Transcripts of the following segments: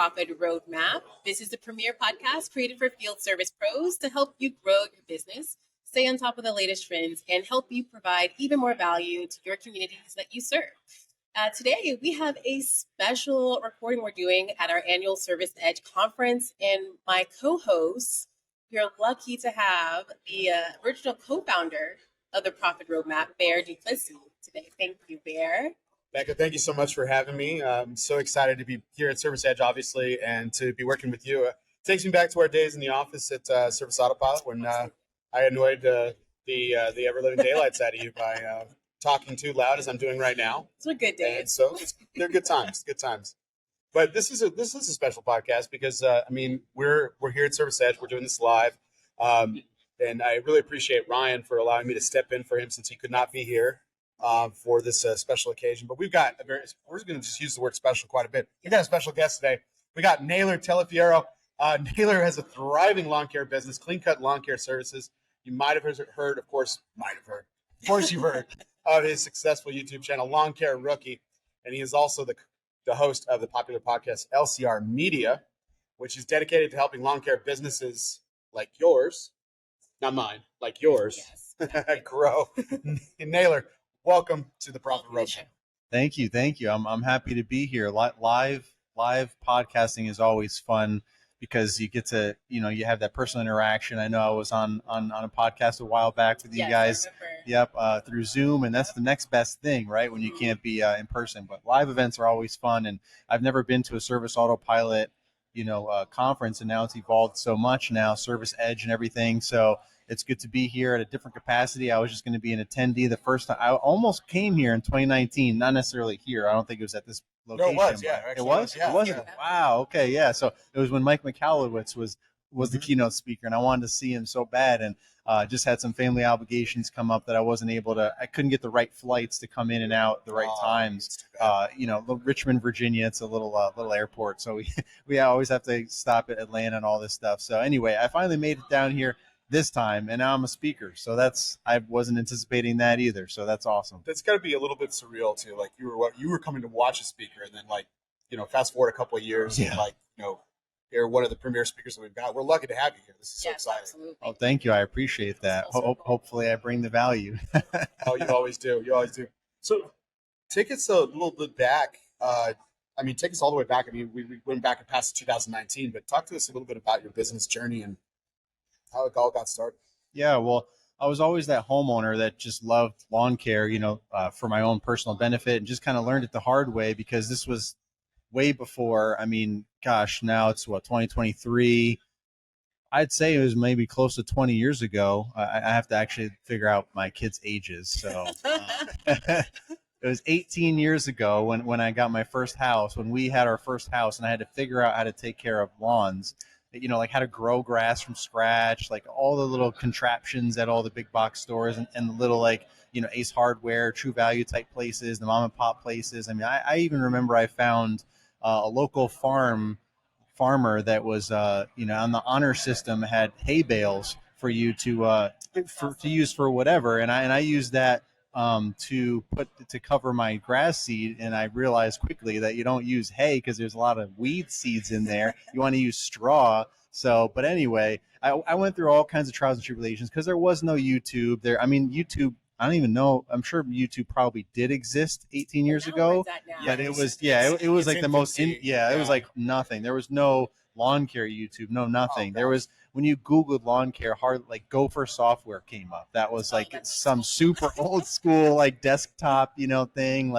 Profit Roadmap. This is the premier podcast created for field service pros to help you grow your business, stay on top of the latest trends, and help you provide even more value to your communities that you serve. Today, we have a special recording we're doing at our annual Service Edge conference, and my co-hosts, we're lucky to have the original co-founder of the Profit Roadmap, Duplisea, today. Thank you, Bear. Bekah, thank you so much for having me. I'm so excited to be here at Service Edge, obviously, and to be working with you. It takes me back to our days in the office at Service Autopilot when I annoyed the ever-living daylights out of you by talking too loud, as I'm doing right now. It's a good day. And so they're good times, good times. But this is a special podcast because we're here at Service Edge. We're doing this live, and I really appreciate Ryan for allowing me to step in for him since he could not be here for this special occasion. But we've got we're going to just use the word special quite a bit. We've got a special guest today. We got Naylor Taliaferro. Naylor has a thriving lawn care business, Clean Cut Lawn Care Services. You might have heard, of course you've heard of his successful YouTube channel, Lawn Care Rookie. And he is also the host of the popular podcast, LCR Media, which is dedicated to helping lawn care businesses like yours, not mine, like yours, yes. grow. Naylor, welcome to the Profit Roadmap. Thank you. I'm happy to be here. Live podcasting is always fun because you get to, you have that personal interaction. I know I was on a podcast a while back with you guys. Through Zoom, and that's the next best thing, right? When you can't be in person. But live events are always fun, and I've never been to a Service Autopilot, conference, and now it's evolved so much now, Service Edge and everything. So it's good to be here at a different capacity. I was just going to be an attendee the first time. I almost came here in 2019, not necessarily here. I don't think it was at this location. No, it was, yeah. It was? Yeah. It was? Yeah. Wow, okay, yeah. So it was when Mike McAllowitz was the keynote speaker, and I wanted to see him so bad, and just had some family obligations come up that I couldn't get the right flights to come in and out the right times. Richmond, Virginia, it's a little airport, so we always have to stop at Atlanta and all this stuff. So anyway, I finally made it down here this time, and now I'm a speaker. So I wasn't anticipating that either. So that's awesome. That's got to be a little bit surreal too. Like you were coming to watch a speaker, and then fast forward a couple of years, and you're one of the premier speakers that we've got. We're lucky to have you here. This is so exciting. Absolutely. Oh, thank you. I appreciate that. Hopefully I bring the value. Oh, you always do. So take us a little bit back. Take us all the way back. We went back and past 2019, but talk to us a little bit about your business journey and how it all got started. Yeah, well, I was always that homeowner that just loved lawn care, for my own personal benefit, and just kind of learned it the hard way because this was way before. Now it's 2023. I'd say it was maybe close to 20 years ago. I have to actually figure out my kids' ages. So it was 18 years ago when I got my first house, when we had our first house, and I had to figure out how to take care of lawns. Like how to grow grass from scratch, like all the little contraptions at all the big box stores and the little Ace Hardware, True Value type places, the mom and pop places. I even remember I found a local farmer that was, on the honor system had hay bales for you to use for whatever. And I used that to cover my grass seed, and I realized quickly that you don't use hay because there's a lot of weed seeds in there. You want to use straw. So, but anyway, I went through all kinds of trials and tribulations because there was no YouTube there. YouTube, I don't even know. I'm sure YouTube probably did exist 18 years ago, but it was it was like the most it was like nothing. There was no lawn care YouTube, no nothing. There was, when you Googled lawn care, Gopher software came up. That was some super old school desktop thing.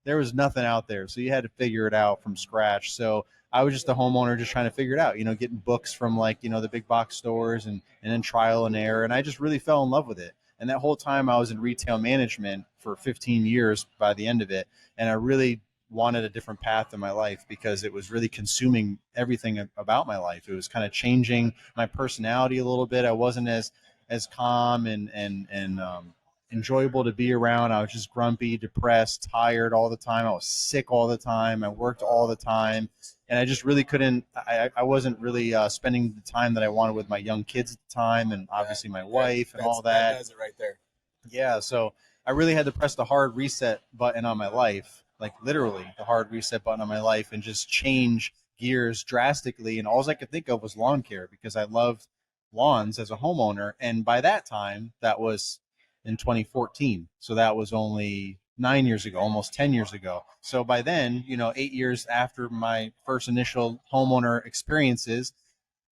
There was nothing out there, so you had to figure it out from scratch. So I was just a homeowner just trying to figure it out, getting books from the big box stores and then trial and error, and I just really fell in love with it. And that whole time I was in retail management for 15 years by the end of it, and I really wanted a different path in my life because it was really consuming everything about my life. It was kind of changing my personality a little bit. I wasn't as calm and enjoyable to be around. I was just grumpy, depressed, tired all the time. I was sick all the time. I worked all the time. And I just really couldn't, I wasn't really spending the time that I wanted with my young kids at the time, and obviously my wife and all that. That does it right there. Yeah, so I really had to press the hard reset button on my life, like literally the hard reset button on my life, and just change gears drastically, and all I could think of was lawn care because I loved lawns as a homeowner. And by that time, that was in 2014. So that was only 9 years ago, almost 10 years ago. So by then, 8 years after my first initial homeowner experiences,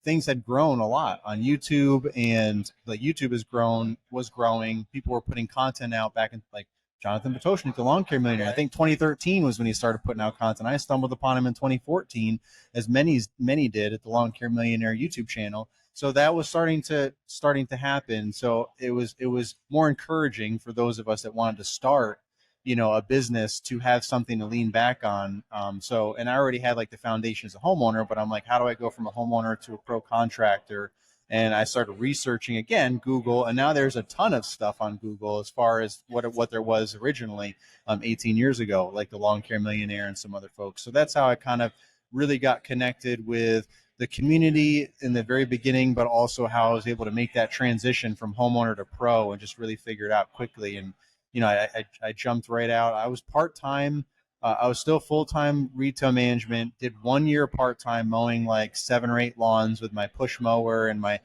things had grown a lot on YouTube, and like YouTube was growing. People were putting content out back in like Jonathan Potoshnik, the Lawn Care Millionaire. I think 2013 was when he started putting out content. I stumbled upon him in 2014, as many did at the Lawn Care Millionaire YouTube channel. So that was starting to happen. So it was more encouraging for those of us that wanted to start, a business, to have something to lean back on. And I already had like the foundation as a homeowner, but I'm like, how do I go from a homeowner to a pro contractor? And I started researching again, Google, and now there's a ton of stuff on Google as far as what there was originally 18 years ago, like the Lawn Care Millionaire and some other folks. So that's how I kind of really got connected with the community in the very beginning, but also how I was able to make that transition from homeowner to pro and just really figure it out quickly. And, I jumped right out. I was part-time. I was still full-time retail management, did 1 year part-time mowing like 7 or 8 lawns with my push mower and my,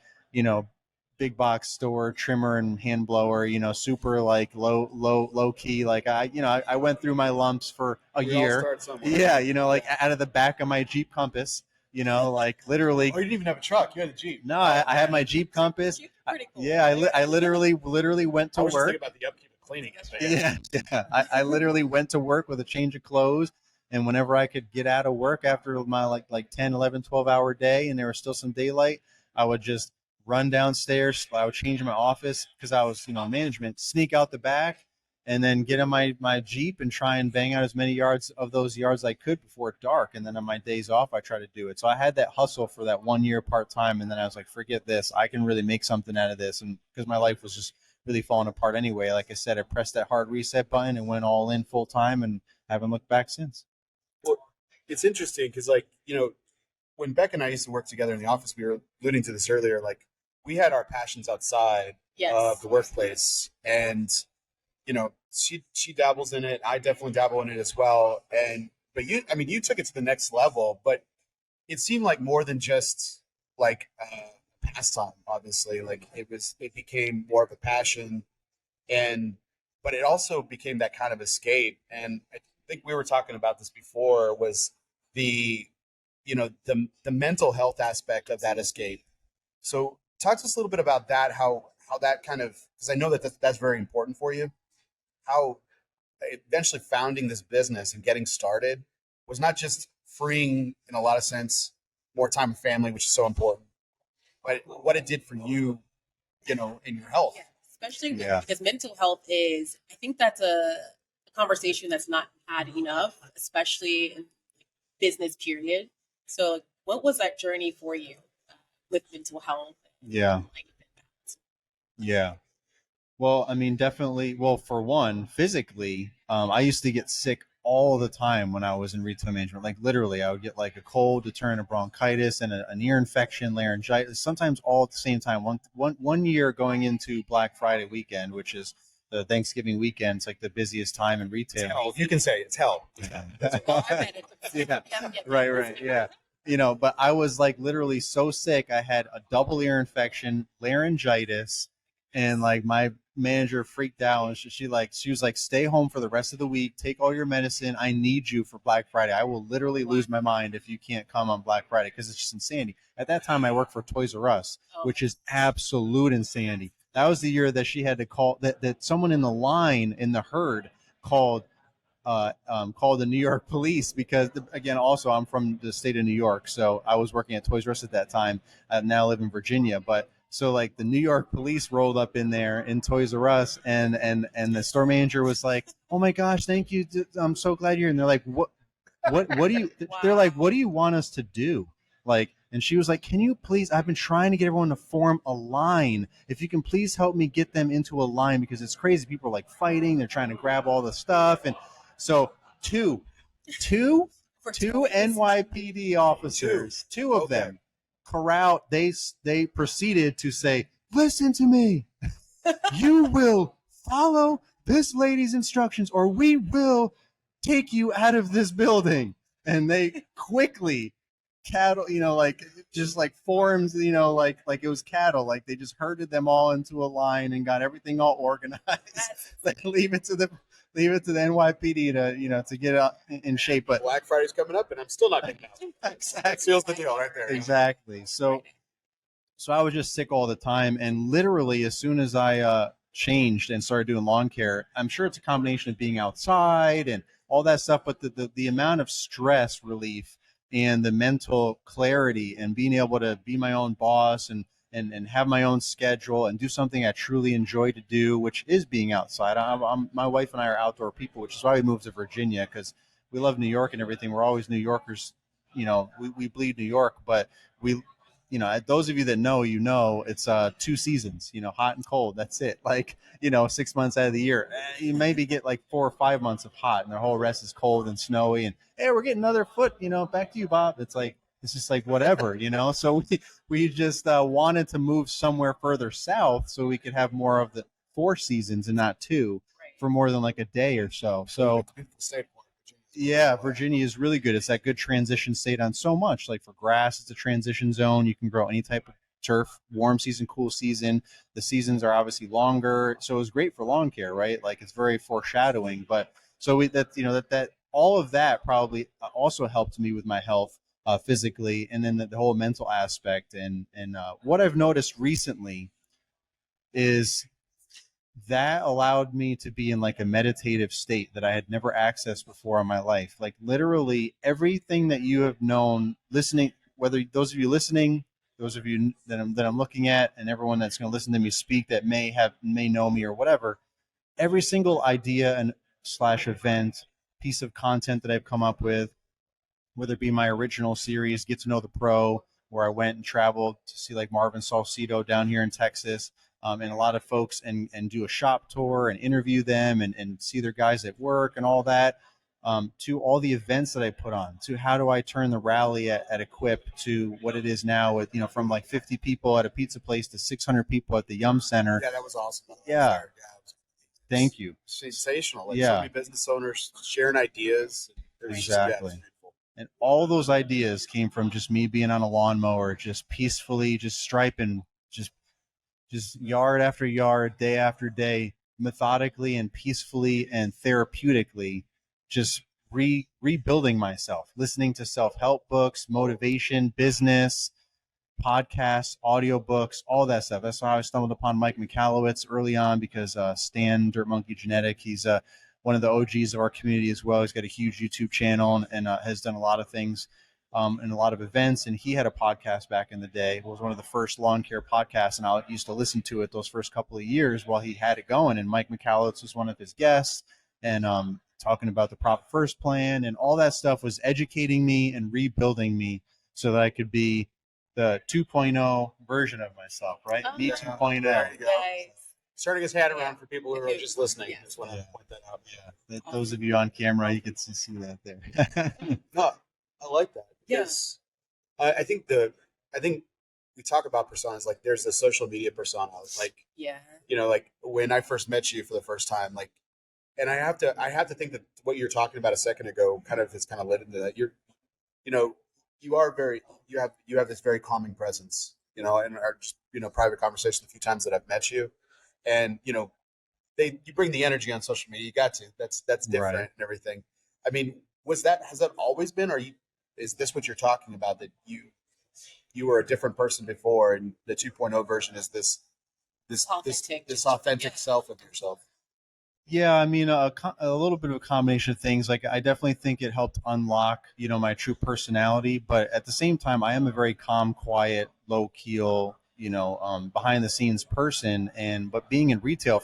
big box store trimmer and hand blower, super like low key. Like I went through my lumps for a year. Yeah. Like out of the back of my Jeep Compass, like literally. Oh, you didn't even have a truck. You had a Jeep. No, I had my Jeep Compass. Pretty cool. I literally went to I was just work. thinking about the upkeep of cleaning it. Yeah. I literally went to work with a change of clothes, and whenever I could get out of work after my like 10, 11, 12-hour day and there was still some daylight, I would just run downstairs. I would change my office because I was, management, sneak out the back, and then get in my Jeep and try and bang out as many yards of those yards I could before dark. And then on my days off, I try to do it. So I had that hustle for that 1 year part-time. And then I was like, forget this. I can really make something out of this. And because my life was just really falling apart anyway, like I said, I pressed that hard reset button and went all in full time and haven't looked back since. Well, it's interesting because when Bekah and I used to work together in the office, we were alluding to this earlier, like we had our passions outside of the workplace, and she dabbles in it. I definitely dabble in it as well. But you took it to the next level, but it seemed like more than just like a pastime, obviously. Like it became more of a passion, but it also became that kind of escape. And I think we were talking about this before, was the mental health aspect of that escape. So talk to us a little bit about that, how that kind of, because I know that's very important for you, how eventually founding this business and getting started was not just freeing, in a lot of sense, more time with family, which is so important, but what it did for you, in your health. Yeah, especially because mental health is, I think that's a conversation that's not had enough, especially in business period. So what was that journey for you with mental health? Yeah. Well, definitely. Well, for one, physically, I used to get sick all the time when I was in retail management. Like literally, I would get like a cold to turn to bronchitis and an ear infection, laryngitis, sometimes all at the same time. One year going into Black Friday weekend, which is the Thanksgiving weekend, it's like the busiest time in retail. It's hell. You can say it's hell. Yeah. Right. Yeah. But I was like literally so sick. I had a double ear infection, laryngitis, and like my manager freaked out. And she was like, stay home for the rest of the week. Take all your medicine. I need you for Black Friday. I will literally lose my mind if you can't come on Black Friday, because it's just insanity. At that time, I worked for Toys R Us, which is absolute insanity. That was the year that she had to call that someone in the line in the herd called the New York police, because again, also I'm from the state of New York, so I was working at Toys R Us at that time. I now live in Virginia, but so like the New York police rolled up in there in Toys R Us, and the store manager was like, "Oh my gosh, thank you! I'm so glad you're." And they're like, "What do you?" Wow. They're like, "What do you want us to do?" Like, and she was like, "Can you please? I've been trying to get everyone to form a line. If you can please help me get them into a line, because it's crazy. People are like fighting. They're trying to grab all the stuff." And so two NYPD officers, two of them, corral. They proceeded to say, "Listen to me. You will follow this lady's instructions, or we will take you out of this building." And they quickly cattle, like just like forms, like it was cattle, like they just herded them all into a line and got everything all organized. Like leave it to the NYPD to to get in shape. But Black Friday's coming up, and I'm still not making out. exactly, That seals the deal right there. exactly. So I was just sick all the time, and literally as soon as I changed and started doing lawn care, I'm sure it's a combination of being outside and all that stuff, but the amount of stress relief and the mental clarity and being able to be my own boss and have my own schedule and do something I truly enjoy to do, which is being outside. My wife and I are outdoor people, which is why we moved to Virginia, because we love New York and everything. We're always New Yorkers. We bleed New York, but we those of you that know, it's 2 seasons, hot and cold. That's it. Like, 6 months out of the year, you maybe get like 4 or 5 months of hot, and the whole rest is cold and snowy. And hey, we're getting another foot, back to you, Bob. It's like, it's just like whatever, So we just wanted to move somewhere further south so we could have more of the 4 seasons and not 2 for more than like a day or so. So yeah, Virginia is really good. It's that good transition state on so much. Like for grass, it's a transition zone. You can grow any type of turf, warm season, cool season. The seasons are obviously longer. So it was great for lawn care, right? Like it's very foreshadowing. But so that all of that probably also helped me with my health physically, and then the whole mental aspect. And what I've noticed recently is that allowed me to be in like a meditative state that I had never accessed before in my life. Like literally everything that you have known listening, whether those of you listening, those of you that I'm looking at, and everyone that's going to listen to me speak that may know me or whatever, every single idea and / event, piece of content that I've come up with, whether it be my original series, Get to Know the Pro, where I went and traveled to see like Marvin Salcedo down here in Texas, and a lot of folks, and do a shop tour and interview them and see their guys at work and all that, to all the events that I put on, to how do I turn the rally at Equip to what it is now with, from like 50 people at a pizza place to 600 people at the Yum Center. Yeah, that was awesome. Yeah. Thank you. Sensational. Like Yeah. so many business owners sharing ideas. Exactly. And all those ideas came from just me being on a lawnmower, just peacefully, just striping, just yard after yard, day after day, methodically and peacefully and therapeutically, just rebuilding myself, listening to self-help books, motivation, business, podcasts, audiobooks, all that stuff. That's how I stumbled upon Mike Michalowicz early on, because Stan Dirt Monkey Genetic, he's one of the OGs of our community as well. He's got a huge YouTube channel and has done a lot of things and a lot of events. And he had a podcast back in the day. It was one of the first lawn care podcasts, and I used to listen to it those first couple of years while he had it going. And Mike Michalowicz was one of his guests, and talking about the Profit First plan, and all that stuff was educating me and rebuilding me so that I could be the 2.0 version of myself, right? Oh, Me 2.0. There you go. nice. Starting his hat around for people who are just listening. Yeah. Just want to point that out. Yeah. Those of you on camera, you can see that there. No, I like that. Yes. I think we talk about personas, like there's the social media persona, like, like when I first met you for the first time, like, and I have to think that what you're talking about a second ago has led into that. You have this very calming presence, in our private conversation a few times that I've met you, and you bring the energy on social media. You got to. That's different, right, and everything. I mean, has that always been, or is this what you're talking about, that you were a different person before, and the 2.0 version is this authentic self of yourself? Yeah, I mean, a little bit of a combination of things. Like, I definitely think it helped unlock, my true personality. But at the same time, I am a very calm, quiet, low keel, behind the scenes person. But being in retail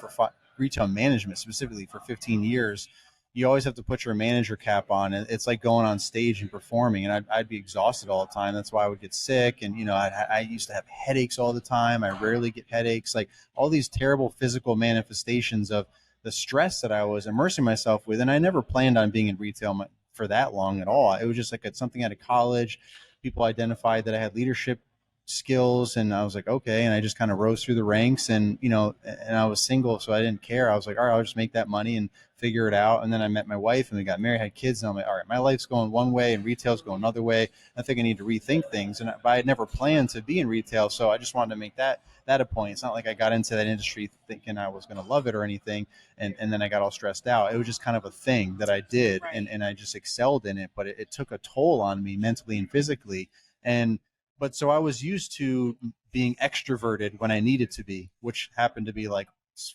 retail management specifically for 15 years, you always have to put your manager cap on. It's like going on stage and performing, and I'd be exhausted all the time. That's why I would get sick, and I used to have headaches all the time. I rarely get headaches. Like all these terrible physical manifestations of the stress that I was immersing myself with. And I never planned on being in retail for that long at all. It was just like it's something out of college. People identified that I had leadership skills, and I was like, okay. And I just kind of rose through the ranks, and, and I was single, so I didn't care. I was like, all right, I'll just make that money and figure it out. And then I met my wife, and we got married, had kids, and I'm like, all right, my life's going one way and retail's going another way. I think I need to rethink things. But I had never planned to be in retail, so I just wanted to make that a point. It's not like I got into that industry thinking I was going to love it or anything, and then I got all stressed out. It was just kind of a thing that I did, Right. and I just excelled in it, but it took a toll on me mentally and physically. But so I was used to being extroverted when I needed to be, which happened to be like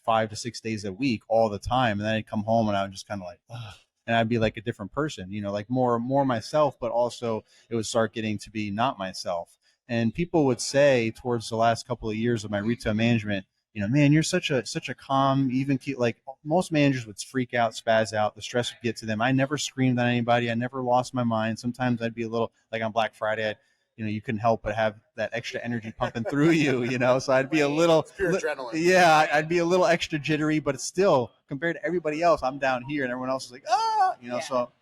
5 to 6 days a week all the time. And then I'd come home and I would just kind of like, ugh, and I'd be like a different person, like more myself, but also it would start getting to be not myself. And people would say towards the last couple of years of my retail management, man, you're such a calm, even key. Like most managers would freak out, spaz out. The stress would get to them. I never screamed at anybody. I never lost my mind. Sometimes I'd be a little, like on Black Friday, you couldn't help but have that extra energy pumping through you, So I'd be a little, Pure adrenaline. yeah, I'd be a little extra jittery, but it's still, compared to everybody else, I'm down here and everyone else is like, Yeah. So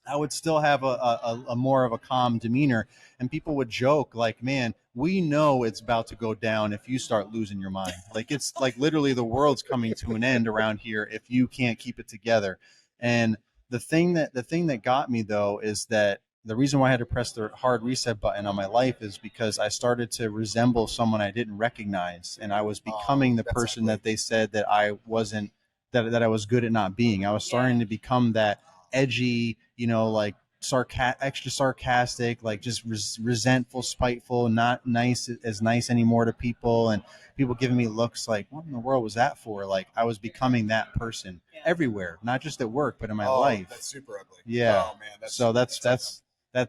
I would still have a more of a calm demeanor, and people would joke like, man, we know it's about to go down if you start losing your mind. Like, it's like literally the world's coming to an end around here if you can't keep it together. And the thing that got me though is that the reason why I had to press the hard reset button on my life is because I started to resemble someone I didn't recognize, and I was becoming the person that they said that I wasn't, that I was good at not being. I was starting to become that edgy, like extra sarcastic, like just resentful, spiteful, not nice anymore to people, and people giving me looks like, what in the world was that for? Like I was becoming that person everywhere, not just at work, but in my life. That's super ugly. Yeah. Oh man.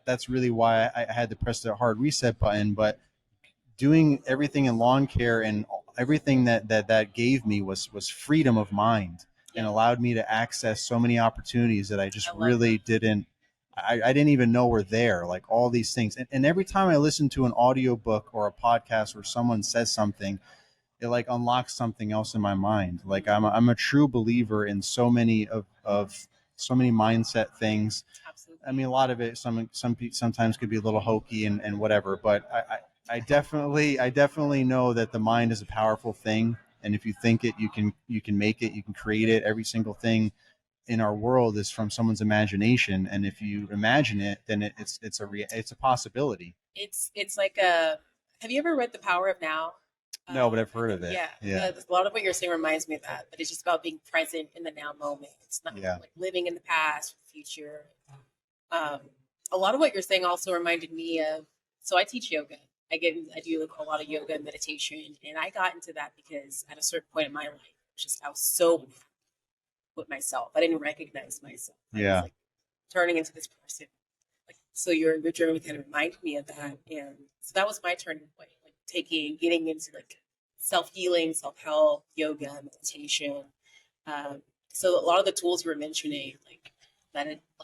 That's really why I had to press the hard reset button. But doing everything in lawn care and everything that gave me was freedom of mind, and allowed me to access so many opportunities that I just really didn't. I didn't even know were there, like all these things. And every time I listen to an audiobook or a podcast where someone says something, it like unlocks something else in my mind. Like I'm a true believer in so many of so many mindset things. Absolutely. I mean, a lot of it sometimes could be a little hokey and whatever, but I definitely know that the mind is a powerful thing, and if you think it, you can make it, you can create it. Every single thing in our world is from someone's imagination, and if you imagine it, then it's a possibility. It's like a. Have you ever read The Power of Now? No, but I've heard of it. Yeah. A lot of what you're saying reminds me of that, but it's just about being present in the now moment. It's not like living in the past, future. A lot of what you're saying also reminded me of. So I teach yoga. I do a lot of yoga and meditation, and I got into that because at a certain point in my life, I was so with myself. I didn't recognize myself. I was like turning into this person. Like, so your journey kind of reminded me of that, and so that was my turning point. Like getting into like self-healing, self-help, yoga, meditation. So a lot of the tools you were mentioning, like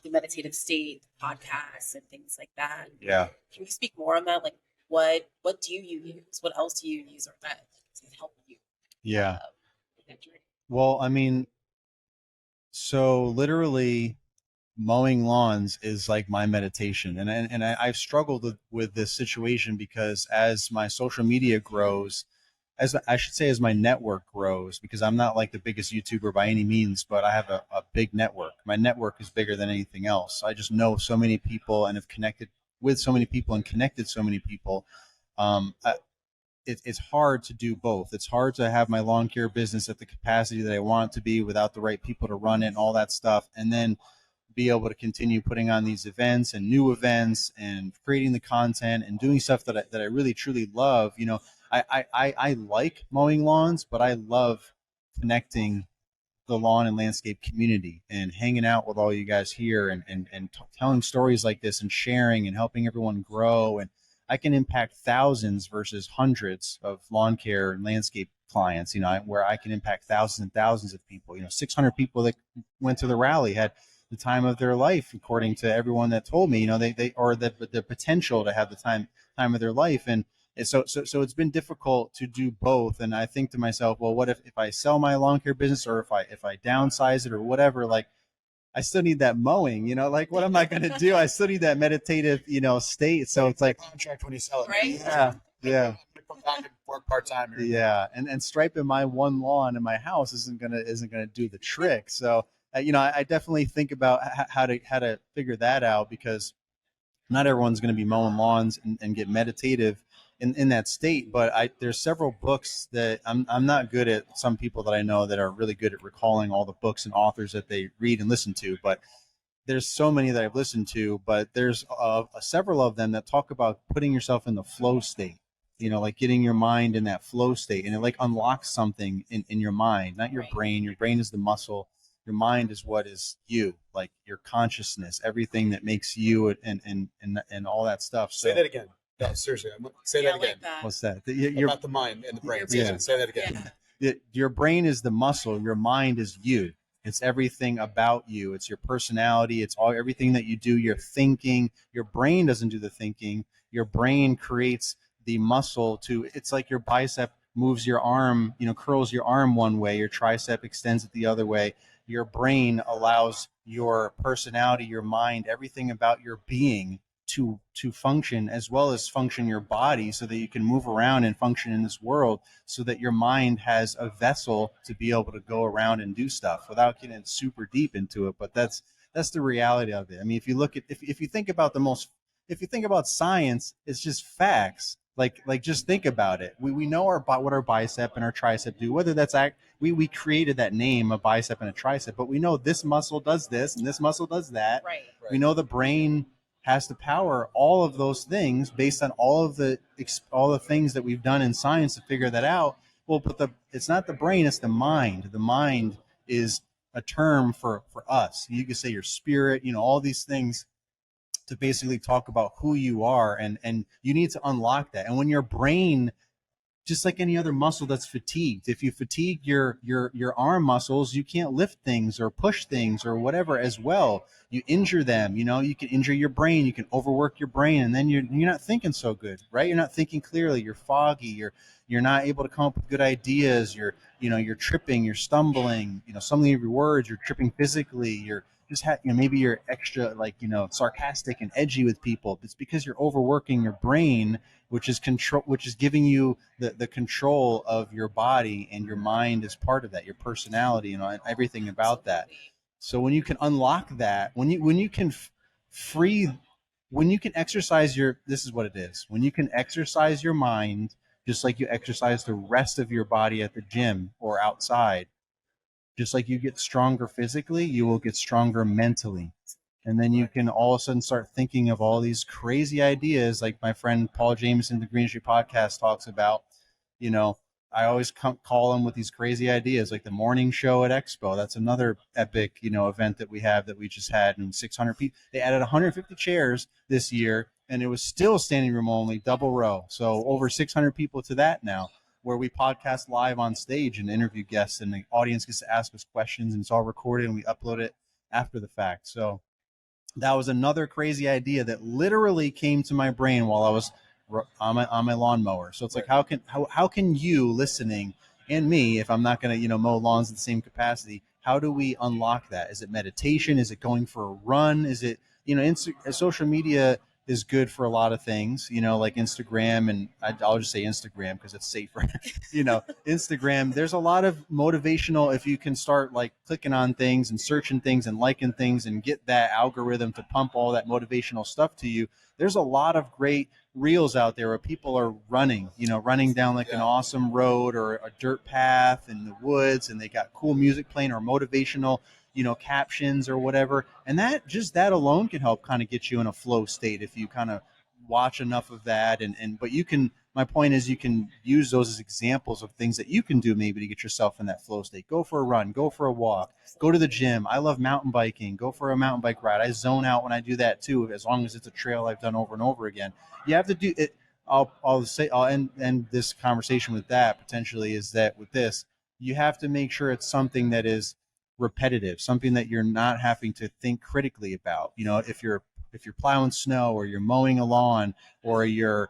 the meditative state, podcasts, and things like that. Yeah. Can you speak more on that? Like, what do you use? What else do you use, or that to help you? Yeah. With that journey? Well, I mean, so literally mowing lawns is like my meditation, and I've struggled with this situation because as my social media grows, as my network grows, because I'm not like the biggest YouTuber by any means, but I have a big network. My network is bigger than anything else. I just know so many people and have connected with so many people and connected so many people. It's hard to do both. It's hard to have my lawn care business at the capacity that I want it to be without the right people to run it and all that stuff, and then be able to continue putting on these events and new events and creating the content and doing stuff that I really truly love. I like mowing lawns, but I love connecting the lawn and landscape community and hanging out with all you guys here and telling stories like this and sharing and helping everyone grow. And I can impact thousands versus hundreds of lawn care and landscape clients, where I can impact thousands and thousands of people. 600 people that went to the rally had the time of their life, according to everyone that told me, they or the potential to have the time of their life. And so it's been difficult to do both. And I think to myself, well, what if I sell my lawn care business, or if I downsize it or whatever, like I still need that mowing, like what am I going to do? I still need that meditative, state. So it's like contract when you sell it. Right. Yeah. Yeah. I'm gonna come back and work part-time here. Yeah, and striping my one lawn in my house isn't gonna do the trick. So I definitely think about how to figure that out, because not everyone's going to be mowing lawns and get meditative in that state. But there's several books that I'm not good at. Some people that I know that are really good at recalling all the books and authors that they read and listen to, but there's so many that I've listened to, but there's several of them that talk about putting yourself in the flow state, like getting your mind in that flow state, and it like unlocks something in your mind, not your brain. Your brain is the muscle. Your mind is what is you, like your consciousness, everything that makes you, and all that stuff. So, say that again. No, seriously. Say that again. Like that. what's that? About the mind and the brain. Yeah. Say that again. Your brain is the muscle. Your mind is you. It's everything about you. It's your personality. It's everything that you do. Your thinking. Your brain doesn't do the thinking. Your brain creates the muscle it's like your bicep moves your arm, curls your arm one way. Your tricep extends it the other way. Your brain allows your personality, your mind, everything about your being to function, as well as function your body, so that you can move around and function in this world, so that your mind has a vessel to be able to go around and do stuff without getting super deep into it. But that's the reality of it. I mean, if you look at if you think about if you think about science, it's just facts. Like just think about it. We know what our bicep and our tricep do. Whether that's we created that name, a bicep and a tricep, but we know this muscle does this and this muscle does that. Right. We know the brain has to power all of those things based on all the things that we've done in science to figure that out. Well, but it's not the brain, it's the mind. The mind is a term for us. You could say your spirit, all these things to basically talk about who you are, and you need to unlock that. And when your brain, just like any other muscle that's fatigued, if you fatigue your arm muscles, you can't lift things or push things or whatever as well. You injure them. You can injure your brain. You can overwork your brain, and then you're not thinking so good, right? You're not thinking clearly. You're foggy. You're not able to come up with good ideas. You're tripping. You're stumbling. Some of your words, you're tripping physically. You're just maybe you're extra sarcastic and edgy with people. It's because you're overworking your brain, which is giving you the control of your body, and your mind is part of that, your personality, and everything about that. So when you can unlock that, when you can when you can exercise this is what it is. When you can exercise your mind, just like you exercise the rest of your body at the gym or outside, just like you get stronger physically, you will get stronger mentally. And then you can all of a sudden start thinking of all these crazy ideas, like my friend Paul Jameson, the Green Street Podcast, talks about. I always call him with these crazy ideas, like the morning show at Expo. That's another epic, event that we have that we just had, and 600 people. They added 150 chairs this year, and it was still standing room only, double row. So over 600 people to that now, where we podcast live on stage and interview guests, and the audience gets to ask us questions, and it's all recorded, and we upload it after the fact. So that was another crazy idea that literally came to my brain while I was on my lawnmower. So it's like, how can you listening, and me, if I'm not going to mow lawns in the same capacity, how do we unlock that? Is it meditation? Is it going for a run? Is it social media is good for a lot of things, like Instagram, and I'll just say Instagram because it's safer. Instagram, there's a lot of motivational, if you can start like clicking on things and searching things and liking things and get that algorithm to pump all that motivational stuff to you. There's a lot of great reels out there where people are running down like an awesome road or a dirt path in the woods, and they got cool music playing or motivational captions or whatever. And that alone can help kind of get you in a flow state if you kind of watch enough of that. But my point is, you can use those as examples of things that you can do maybe to get yourself in that flow state. Go for a run, go for a walk, go to the gym. I love mountain biking. Go for a mountain bike ride. I zone out when I do that too, as long as it's a trail I've done over and over again. You have to do it. I'll end this conversation with that potentially, is that with this, you have to make sure it's something that is repetitive, something that you're not having to think critically about. If you're plowing snow, or you're mowing a lawn, or you're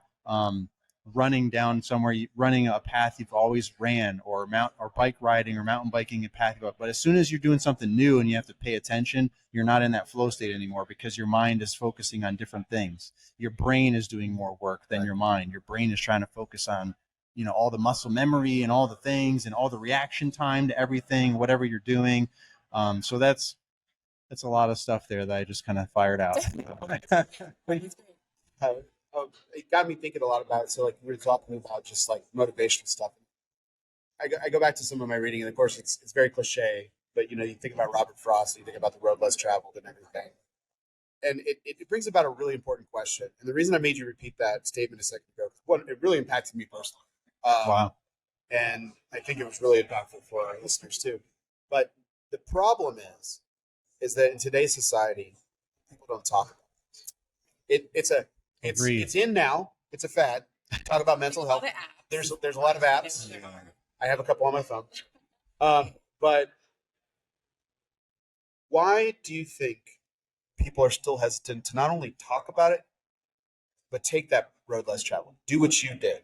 running down somewhere, running a path you've always ran, or bike riding or mountain biking a path. But as soon as you're doing something new and you have to pay attention, you're not in that flow state anymore because your mind is focusing on different things. Your brain is doing more work than your mind. Your brain is trying to focus on, all the muscle memory and all the things and all the reaction time to everything, whatever you're doing. So that's a lot of stuff there that I just kind of fired out. It got me thinking a lot about it. So like we were talking about just like motivational stuff. I go back to some of my reading, and of course it's very cliche, but you think about Robert Frost, you think about the road less traveled and everything. And it brings about a really important question. And the reason I made you repeat that statement a second ago, one, it really impacted me personally. Wow. And I think it was really impactful for our listeners too. But the problem is that in today's society, people don't talk about it. It's in now. It's a fad. Talk about mental health. There's a lot of apps. I have a couple on my phone. But why do you think people are still hesitant to not only talk about it, but take that road less traveled? Do what you did.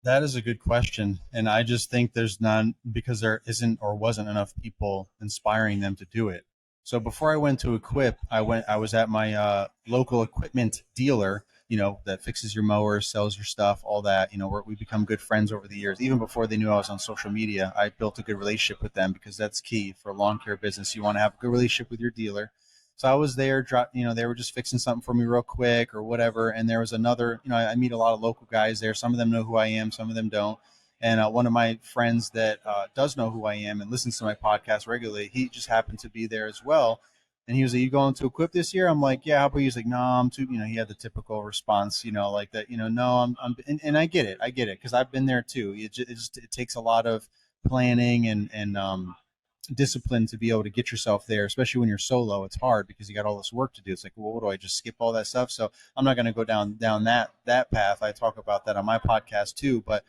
That is a good question. And I just think there's none, because there isn't or wasn't enough people inspiring them to do it. So before I went to Equip, I was at my local equipment dealer, that fixes your mower, sells your stuff, all that. We become good friends over the years. Even before they knew I was on social media, I built a good relationship with them, because that's key for a lawn care business. You want to have a good relationship with your dealer. So I was there, they were just fixing something for me real quick or whatever. And there was another, I meet a lot of local guys there. Some of them know who I am, some of them don't. And one of my friends that does know who I am and listens to my podcast regularly, he just happened to be there as well. And he was like, "You going to Equip this year?" I'm like, "Yeah." How about you? He's like, "No, I'm too." He had the typical response, like that. No, I'm, and I get it, because I've been there too. It takes a lot of planning and discipline to be able to get yourself there, especially when you're solo. It's hard because you got all this work to do. It's like, well, what do I just skip all that stuff? So I'm not going to go down that path. I talk about that on my podcast too, but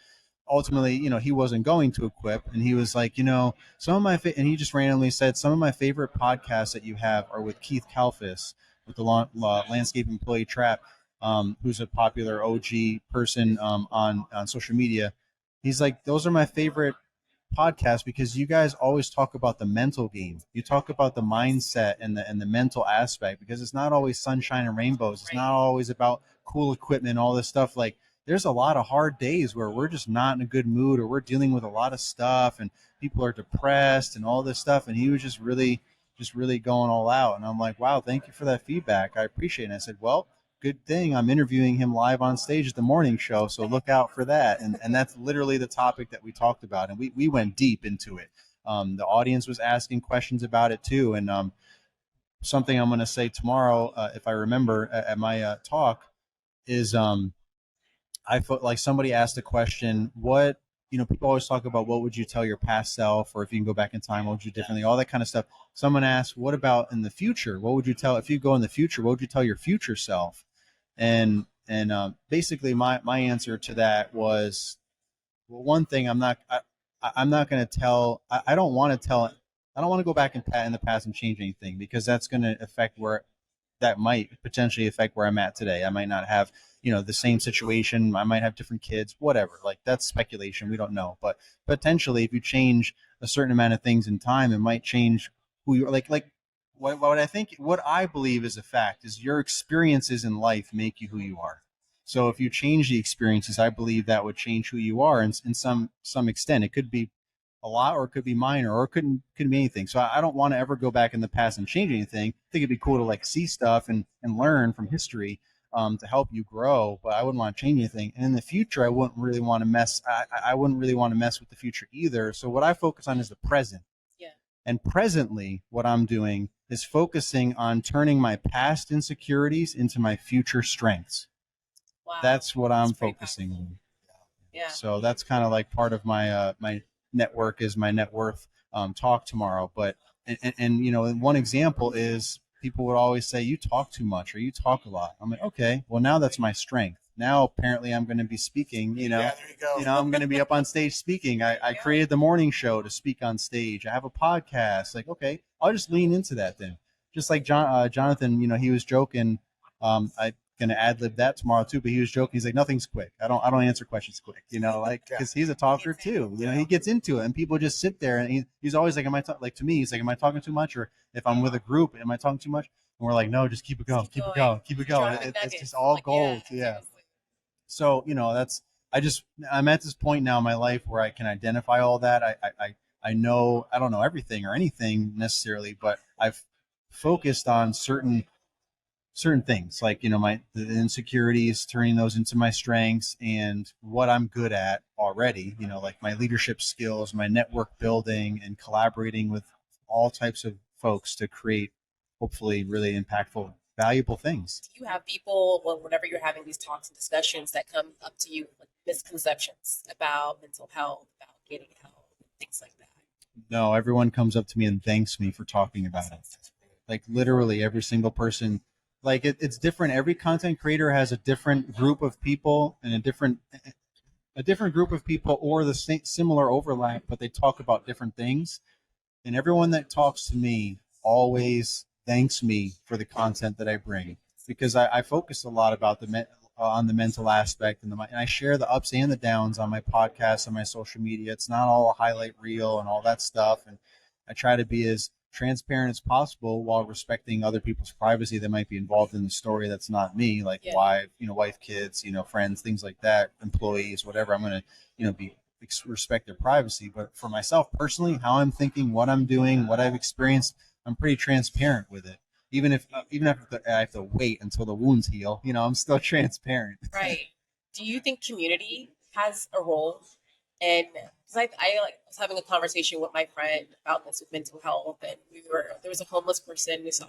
ultimately, he wasn't going to Equip, and he was like, some of my and he just randomly said, some of my favorite podcasts that you have are with Keith Kalfas, with the Landscape Employee Trap, who's a popular OG person on social media. He's like, those are my favorite podcast, because you guys always talk about the mental game. You talk about the mindset and the mental aspect, because it's not always sunshine and rainbows. It's not always about cool equipment, all this stuff. Like, there's a lot of hard days where we're just not in a good mood, or we're dealing with a lot of stuff and people are depressed and all this stuff. And he was just really going all out. And I'm like, wow, thank you for that feedback. I appreciate it. And I said, well, good thing I'm interviewing him live on stage at the morning show, so look out for that. And that's literally the topic that we talked about, and we went deep into it. The audience was asking questions about it too, and something I'm going to say tomorrow, if I remember, at my talk, is I felt like somebody asked a question, what, people always talk about what would you tell your past self, or if you can go back in time, what would you do differently, all that kind of stuff. Someone asked, what about in the future? What would you tell, if you go in the future, what would you tell your future self? And basically my answer to that was, well, one thing, I'm not going to tell, I don't want to go back in the past and change anything, because that's going to affect that might potentially affect where I'm at today. I might not have, the same situation. I might have different kids, whatever. Like, that's speculation. We don't know. But potentially, if you change a certain amount of things in time, it might change who you are. Like what I believe is a fact is your experiences in life make you who you are. So if you change the experiences, I believe that would change who you are in some extent. It could be a lot, or it could be minor, or it couldn't be anything. So I don't want to ever go back in the past and change anything. I think it'd be cool to like see stuff and learn from history to help you grow, but I wouldn't want to change anything. And in the future, I wouldn't really want to mess. I wouldn't really want to mess with the future either. So what I focus on is the present. Yeah. And presently, what I'm doing is focusing on turning my past insecurities into my future strengths. Wow. That's what I'm focusing on. Yeah. So that's kind of like part of my my network is my net worth talk tomorrow. But and one example is, people would always say, you talk too much or you talk a lot. I'm like, okay, well, now that's my strength. Now apparently I'm going to be speaking, there you go. I'm going to be up on stage speaking. I created the morning show to speak on stage. I have a podcast. Like, okay, I'll just lean into that then. Just like Jonathan, he was joking. I gonna ad lib that tomorrow too. But he was joking. He's like, nothing's quick. I don't answer questions quick. Like because he's a talker too. He gets into it, and people just sit there, and he's always like, like to me, he's like, am I talking too much? Or if I'm with a group, am I talking too much? And we're like, no, just keep it going, keep it going, keep it going. It's just all gold. Yeah. So I'm at this point now in my life where I can identify all that. I know I don't know everything or anything necessarily, but I've focused on certain things, like the insecurities, turning those into my strengths, and what I'm good at already, like my leadership skills, my network building, and collaborating with all types of folks to create hopefully really impactful, valuable things. Do you have people, well, whenever you're having these talks and discussions, that come up to you with misconceptions about mental health, about getting help, things like that? No, everyone comes up to me and thanks me for talking about it. Like literally every single person. Like it's different. Every content creator has a different group of people and a different group of people, or the similar overlap, but they talk about different things. And everyone that talks to me always thanks me for the content that I bring, because I focus a lot about on the mental aspect, and I share the ups and the downs on my podcast and my social media. It's not all a highlight reel and all that stuff. And I try to be as transparent as possible while respecting other people's privacy that might be involved in the story. That's not me, like wife, kids, friends, things like that, employees, whatever. I'm going to, respect their privacy. But for myself personally, how I'm thinking, what I'm doing, what I've experienced, I'm pretty transparent with it. Even if I have to wait until the wounds heal, I'm still transparent. Right. Do you think community has a role? And because I was having a conversation with my friend about this with mental health, and there was a homeless person we saw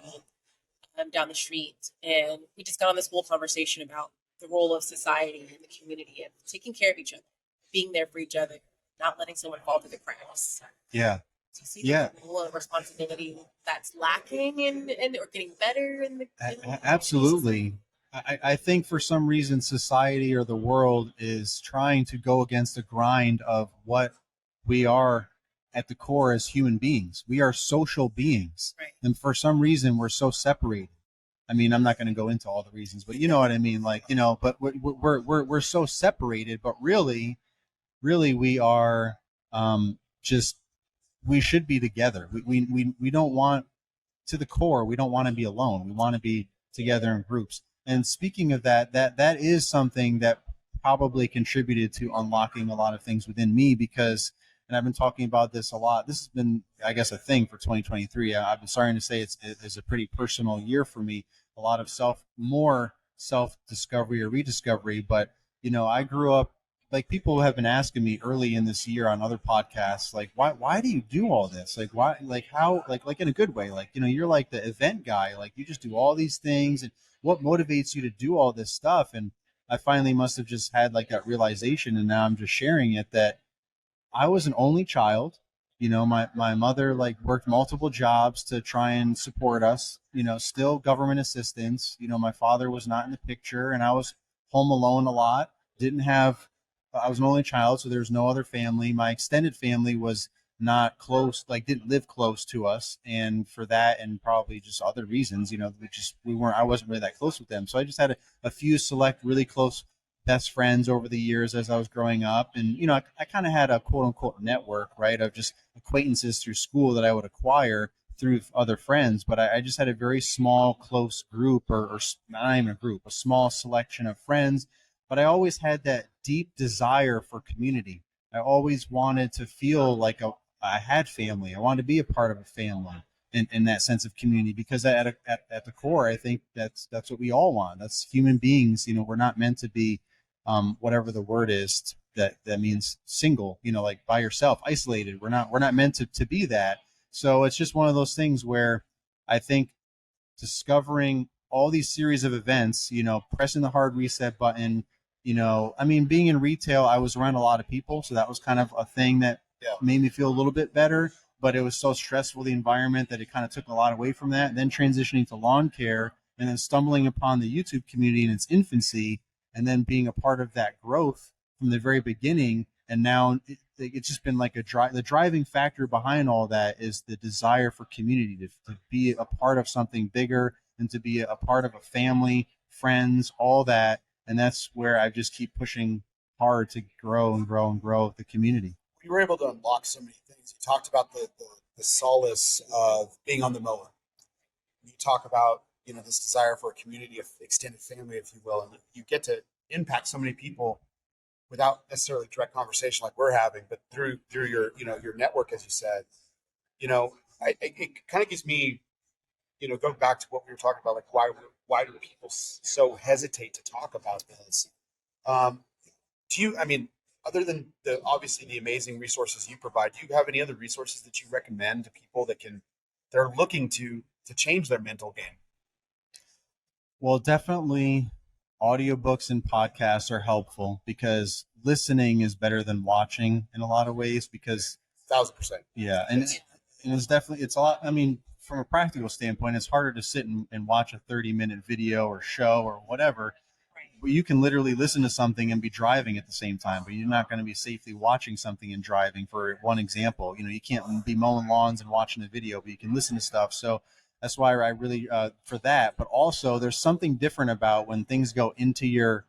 down the street, and we just got on this whole conversation about the role of society and the community and taking care of each other, being there for each other, not letting someone fall through the cracks. Yeah. Do you see the role of responsibility that's lacking or getting better in the absolutely. I think for some reason society or the world is trying to go against the grind of what we are at the core as human beings. We are social beings. Right. And for some reason we're so separated. I mean, I'm not going to go into all the reasons, but you know what I mean? Like, but we're so separated, but really we are we should be together. We don't want, to the core, we don't want to be alone. We want to be together in groups. And speaking of that is something that probably contributed to unlocking a lot of things within me, because, and I've been talking about this a lot. This has been, I guess, a thing for 2023. I've been starting to say it's a pretty personal year for me. A lot of more self-discovery or rediscovery. But, I grew up, like, people have been asking me early in this year on other podcasts, like, why do you do all this? Like, why, like, how, like in a good way, like, you're like the event guy, like you just do all these things, and what motivates you to do all this stuff? And I finally must have just had like that realization, and now I'm just sharing it, that I was an only child. My mother like worked multiple jobs to try and support us, still government assistance. My father was not in the picture, and I was home alone a lot. I was an only child, so there was no other family. My extended family was not close, like didn't live close to us. And for that, and probably just other reasons, I wasn't really that close with them. So I just had a few select, really close best friends over the years as I was growing up. And, I kind of had a quote unquote network, right, of just acquaintances through school that I would acquire through other friends. But I just had a very small, close group, or not even a group, a small selection of friends. But I always had that deep desire for community. I always wanted to feel like I had family. I wanted to be a part of a family, in that sense of community, because at the core, I think that's what we all want. That's human beings. We're not meant to be whatever the word is that means single, like by yourself, isolated. We're not meant to be that. So it's just one of those things where I think discovering all these series of events, pressing the hard reset button, being in retail, I was around a lot of people. So that was kind of a thing that made me feel a little bit better, but it was so stressful, the environment, that it kind of took a lot away from that. And then transitioning to lawn care, and then stumbling upon the YouTube community in its infancy, and then being a part of that growth from the very beginning. And now it's just been like the driving factor behind all that is the desire for community, to be a part of something bigger, and to be a part of a family friends, all that. And that's where I just keep pushing hard to grow and grow and grow the community. You were able to unlock so many things. You talked about the solace of being on the mower. You talk about, this desire for a community of extended family, if you will, and you get to impact so many people without necessarily direct conversation like we're having, but through your, your network, as you said. It kind of gives me, going back to what we were talking about, like why do people so hesitate to talk about this? Other than obviously the amazing resources you provide, do you have any other resources that you recommend to people they're looking to change their mental game? Well, definitely audiobooks and podcasts are helpful because listening is better than watching in a lot of ways because 1,000%. Yeah. And it's a lot. I mean, from a practical standpoint, it's harder to sit and watch a 30-minute video or show or whatever. But you can literally listen to something and be driving at the same time, but you're not going to be safely watching something and driving. For one example, you can't be mowing lawns and watching a video, but you can listen to stuff. So that's why I really for that. But also, there's something different about when things go into your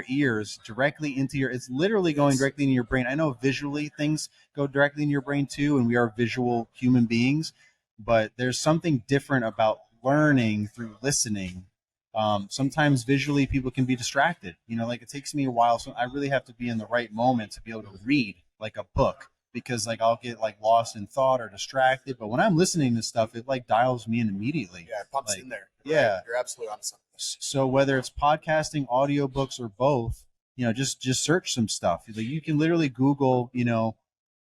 ears, directly into it's literally going directly into your brain. I know visually things go directly in your brain too, and we are visual human beings, but there's something different about learning through listening. Sometimes visually people can be distracted, like it takes me a while. So I really have to be in the right moment to be able to read like a book, because like I'll get like lost in thought or distracted. But when I'm listening to stuff, it like dials me in immediately. Yeah, it pumps in there. Yeah. Right. You're absolutely on something. So whether it's podcasting, audiobooks, or both, just search some stuff. Like you can literally Google,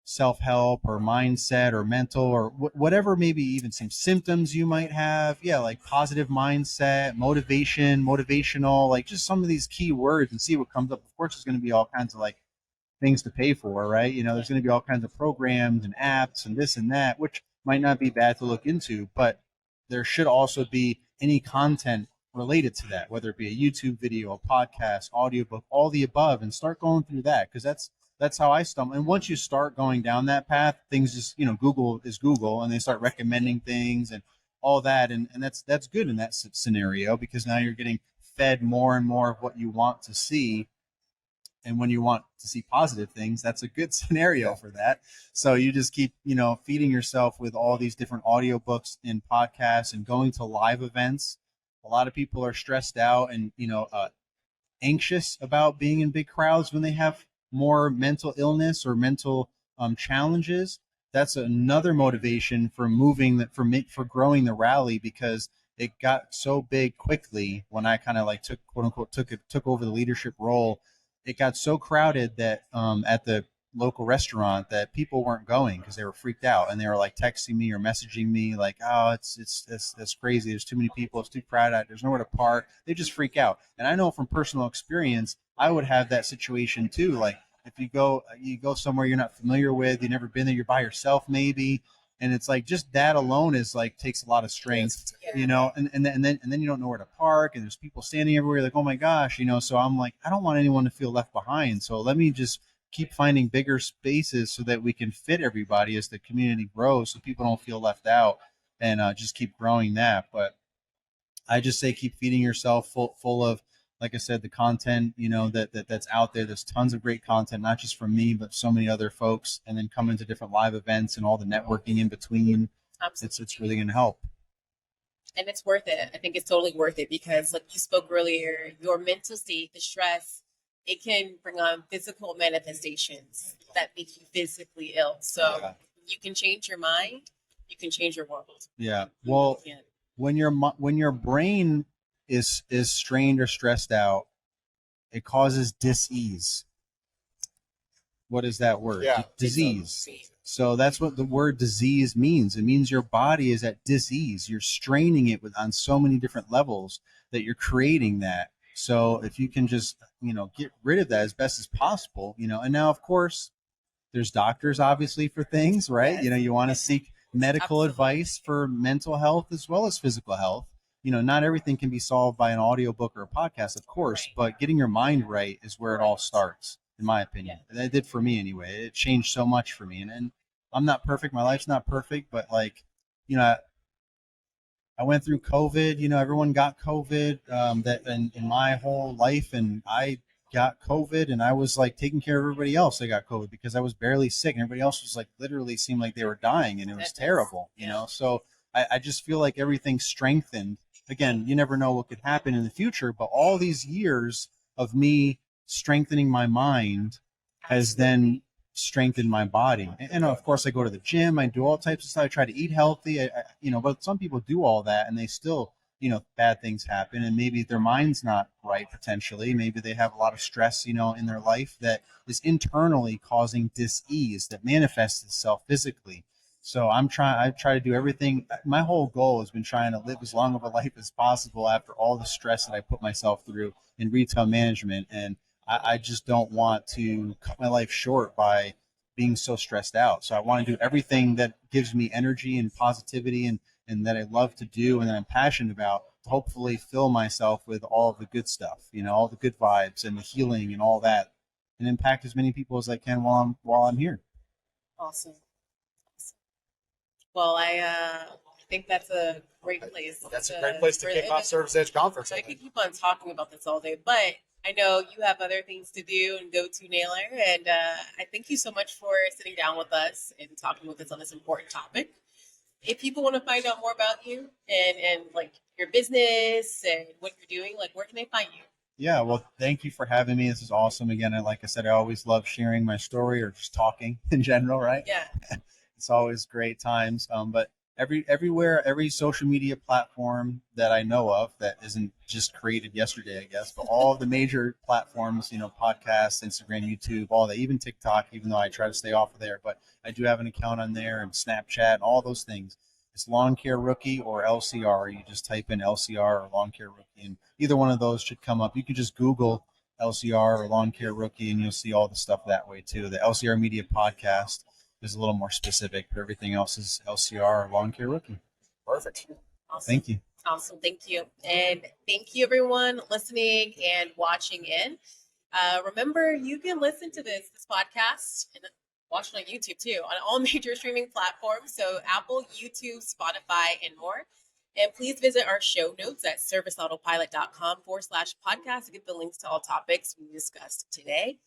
self-help or mindset or mental or whatever, maybe even some symptoms you might have. Yeah, like positive mindset, motivational, like just some of these key words and see what comes up. Of course, there's going to be all kinds of like things to pay for, right? There's going to be all kinds of programs and apps and this and that, which might not be bad to look into, but there should also be any content related to that, whether it be a YouTube video, a podcast, audiobook, all the above, and start going through that, because that's how I stumble. And once you start going down that path, things just, Google is Google, and they start recommending things and all that, and that's good in that scenario, because now you're getting fed more and more of what you want to see. And when you want to see positive things, that's a good scenario for that. So you just keep, feeding yourself with all these different audiobooks and podcasts and going to live events. A lot of people are stressed out and, anxious about being in big crowds when they have more mental illness or mental challenges. That's another motivation for for growing the rally, because it got so big quickly when I kind of like took, quote unquote, took over the leadership role. It got so crowded that at the local restaurant that people weren't going because they were freaked out, and they were like texting me or messaging me like, "Oh, it's crazy. There's too many people. It's too crowded. There's nowhere to park." They just freak out. And I know from personal experience, I would have that situation too. Like if you go somewhere you're not familiar with, you've never been there, you're by yourself maybe, and it's like just that alone is like takes a lot of strength. And then you don't know where to park, and there's people standing everywhere. Like, oh my gosh, So I'm like, I don't want anyone to feel left behind. So let me just keep finding bigger spaces so that we can fit everybody as the community grows, so people don't feel left out, and just keep growing that. But I just say keep feeding yourself full of, like I said, the content, that's out there. There's tons of great content, not just from me, but so many other folks, and then coming to different live events and all the networking in between. Absolutely. It's really going to help. And it's worth it. I think it's totally worth it, because like you spoke earlier, your mental state, the stress, it can bring on physical manifestations that make you physically ill. So you can change your mind, you can change your world. Yeah. Well, when your brain is strained or stressed out, it causes dis-ease. What is that word? Yeah. Disease. So that's what the word disease means. It means your body is at dis-ease. You're straining it on so many different levels that you're creating that. So if you can just, get rid of that as best as possible, and now of course there's doctors obviously for things, right? Yes. You want to seek medical advice for mental health as well as physical health. Not everything can be solved by an audiobook or a podcast, of course, but getting your mind right is where it all starts, in my opinion. And it did for me anyway. It changed so much for me. And I'm not perfect. My life's not perfect, but like, I went through COVID. Everyone got COVID that in my whole life, and I got COVID, and I was like taking care of everybody else that got COVID because I was barely sick, and everybody else was like literally seemed like they were dying, and it was terrible. So I just feel like everything's strengthened. Again, you never know what could happen in the future, but all these years of me strengthening my mind has then strengthened my body. And of course, I go to the gym. I do all types of stuff. I try to eat healthy. But some people do all that and they still, bad things happen. And maybe their mind's not right potentially. Maybe they have a lot of stress, in their life that is internally causing dis-ease that manifests itself physically. So I try to do everything. My whole goal has been trying to live as long of a life as possible after all the stress that I put myself through in retail management. And I just don't want to cut my life short by being so stressed out. So I want to do everything that gives me energy and positivity and that I love to do and that I'm passionate about to hopefully fill myself with all of the good stuff, all the good vibes and the healing and all that, and impact as many people as I can while I'm here. Awesome. Well, I think that's a great place. That's a great place to kick off Service Edge Conference. I could keep on talking about this all day, but I know you have other things to do and go to, Naylor, and I thank you so much for sitting down with us and talking with us on this important topic. If people want to find out more about you and like your business and what you're doing, like where can they find you? Yeah, well, thank you for having me. This is awesome. Again, like I said, I always love sharing my story or just talking in general, right? Yeah. It's always great times. But everywhere, every social media platform that I know of that isn't just created yesterday, I guess, but all the major platforms, podcasts, Instagram, YouTube, all that, even TikTok, even though I try to stay off of there, but I do have an account on there and Snapchat and all those things. It's Lawn Care Rookie or LCR. You just type in LCR or Lawn Care Rookie, and either one of those should come up. You can just Google LCR or Lawn Care Rookie, and you'll see all the stuff that way too. The LCR Media podcast is a little more specific, but everything else is LCR or Lawn Care Rookie. Perfect. Awesome. Thank you. Awesome. Thank you. And thank you, everyone, listening and watching in. Remember, you can listen to this podcast and watch it on YouTube, too, on all major streaming platforms. So Apple, YouTube, Spotify, and more. And please visit our show notes at serviceautopilot.com/podcast to get the links to all topics we discussed today.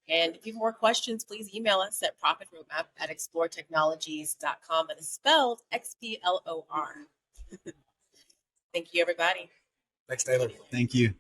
And if you have more questions, please email us at profitroadmap@exploretechnologies.com. That is spelled XPLOR. Thank you, everybody. Thanks, Naylor. Thank you.